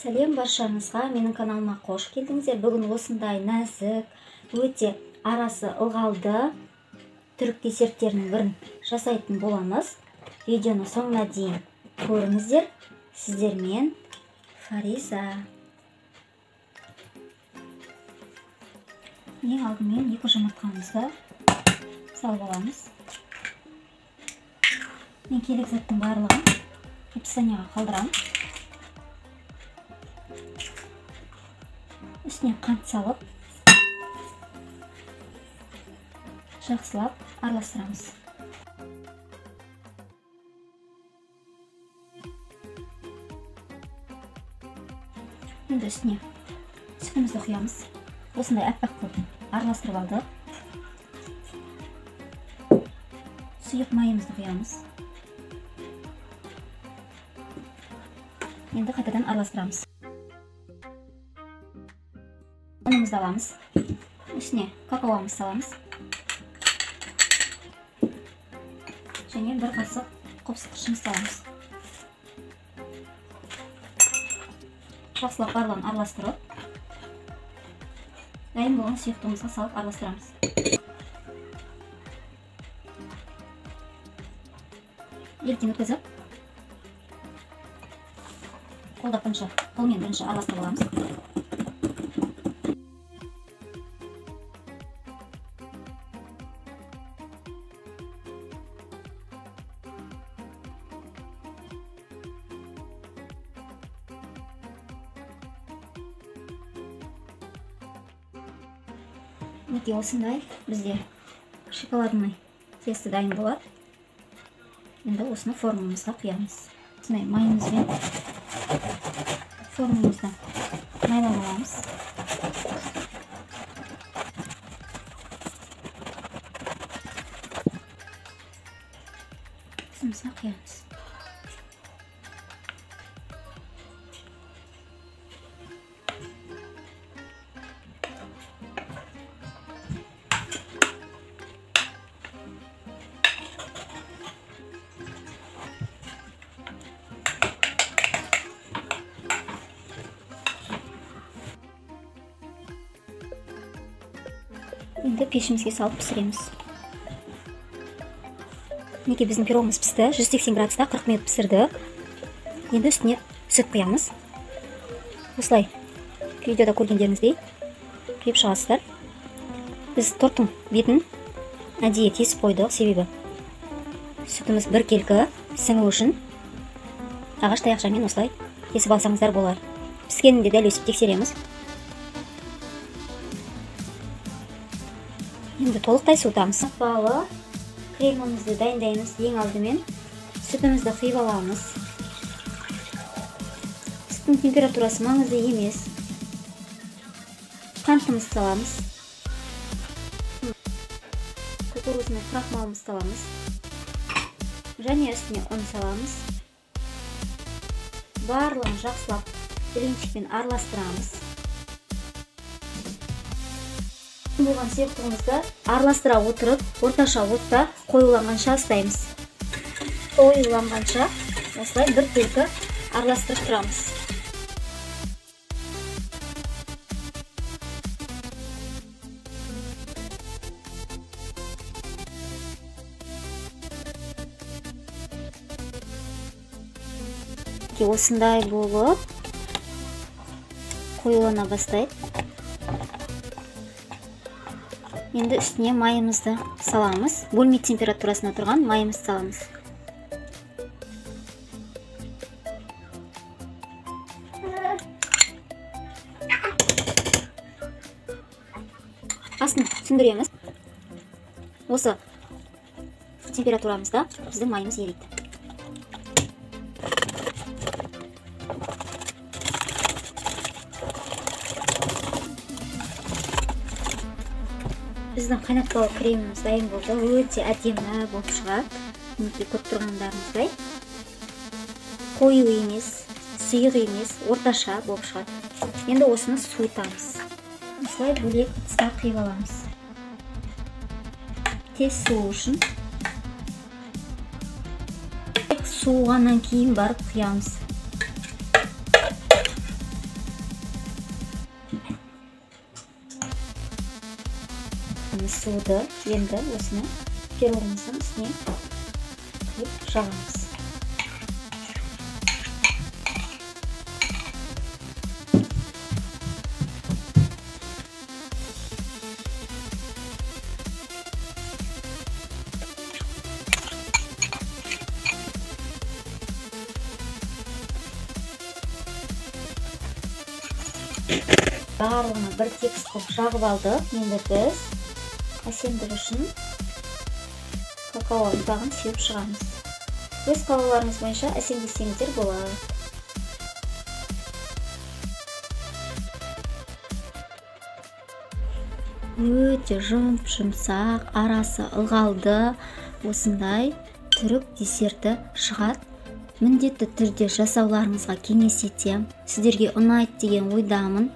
Сәлем баршаңызға, менің каналыма қош келдіңіздер. Бүгін осындай нәзік, өте арасы ылғалды түрік десерттерінің бірін жасайтын боламыз. Видеоны соңына дейін көріңіздер. Сіздермен Фариза. Ең алдымен екі жұмыртқамызды салып аламыз. Мен керек заттың барлығын описанияға қалдырамын. Үстіне қант салып, жақсылап араластырамыз. Енді үстіне сүтімізді құямыз. Осындай әппақ қылып араластырып алдық. Сұйық майымызды құямыз. Енді қайтадан араластырамыз. Ұнымызды аламыз. Үстіне какаоымызды саламыз. Және бір қасық қопсы қышымызды аламыз. Жақсылап барлығын араластырып, дайын болған сұйықтығымызға салып араластырамыз. Еліктен өткізіп, қолмен бірінші араластырып аламыз. Мінекей осындай бізде шоколадный тесто дайын болады. Енді осыны формамызға құямыз. Осындай майымызбен формамызды майлап аламыз. Осымызға құямыз. Енді пешімізге салып пісіреміз. Мінекей біздің пирогымыз пісті. 180 градуста 40 минут пісірді. Енді үстіне сүт құямыз. Осылай видеода көргендеріңіздей құйып шығасыздар. Біз торттың бетін әдейі тесіп қойдық, себебі сүтіміз біркелкі сіңу үшін ағаш таяқшамен осылай тесіп алсаңыздар болар. Піскенінде дәл өсіп тексереміз. Енді толықтай суытамыз. Сапалы кремімізді дайындаймыз. Ең алдымен сүтімізді құйып аламыз. Сүттің температурасы маңызды емес. Қантымызды саламыз. Кукурузный крахмалымызды саламыз. Және үстіне ұн саламыз. Барлығын жақсылап блинчикпен араластырамыз. Болған сұйықтығымызды араластыра отырып, орташа отта қоюланғанша ұстаймыз. Қоюланғанша осылай біркелкі араластырып тұрамыз. Осындай болып қоюлана бастайды. Енді үстіне майымызды саламыз. Бөлме температурасына тұрған майымызды саламыз. Астын сөндіреміз. Осы температурамызда біздің майымыз ериді. Біздің қайнатпалы креміміз дайын болды. Өте әдемі болып шығады. Мінекей көріп тұрғандарыңыздай. Қою емес, сұйық емес, орташа болып шығады. Енді осыны суытамыз. Осылай бөлек ыдысқа құйып аламыз. Тез суы үшін суығаннан кейін барып құямыз. дайындаған суды енді осыны пирогымыздың үстіне құйып жағамыз. Барлығына бір текст қылып жағып алдық. Енді біз әсемдігі үшін какао ұнтағын сеуіп шығамыз. Өз қалауларыңыз бойынша әсемдесеңіздер болады. Өте жұмсақ, арасы ылғалды осындай түрік десерті шығады. Міндетті түрде жасауларыңызға кеңес етем. Сіздерге ұнайды деген ойдамын.